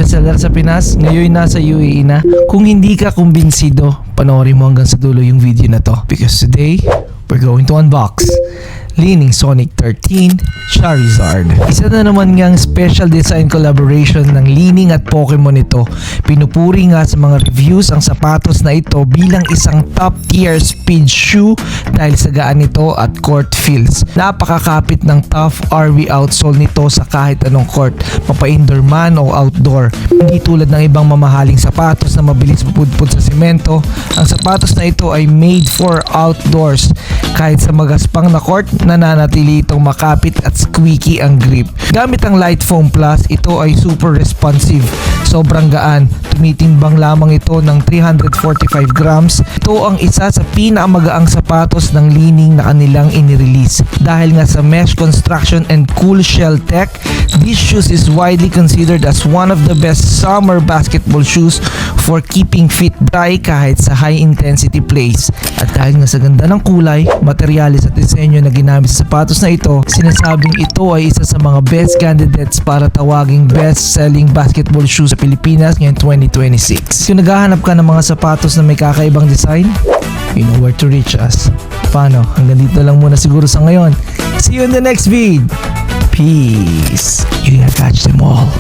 bestseller sa Pinas, ngayon nasa UAE na. Kung hindi ka kumbinsido, panoorin mo hanggang sa dulo yung video na to. Because today, we're going to unbox Li-Ning Sonic 13 Charizard. Isa na naman ngang special design collaboration ng Li-Ning at Pokemon ito. Pinupuri nga sa mga reviews ang sapatos na ito bilang isang top tier speed shoe dahil sa gaan nito at court feels. Napakakapit ng tough RV outsole nito sa kahit anong court, mapa-indoor man o outdoor. Hindi tulad ng ibang mamahaling sapatos na mabilis pupudpud sa semento, ang sapatos na ito ay made for outdoors. Kahit sa magaspang na court, nananatili itong makapit at squeaky ang grip. Gamit ang Light Foam Plus, ito ay super responsive. Sobrang gaan. Tumitimbang lamang ito ng 345 grams. Ito ang isa sa pinakamagaang sapatos ng Li-Ning na kanilang inirelease. Dahil nga sa mesh construction and cool shell tech, this shoes is widely considered as one of the best summer basketball shoes for keeping feet dry kahit sa high intensity plays. At dahil nga sa ganda ng kulay, materyales at disenyo na ginamit sa sapatos na ito, sinasabing ito ay isa sa mga best candidates para tawaging best selling basketball shoes sa Pilipinas ngayong 2026. Kung naghahanap ka ng mga sapatos na may kakaibang design, you know where to reach us. Paano? Hanggang dito lang muna siguro sa ngayon. See you in the next vid. Peace. You gotta catch them all.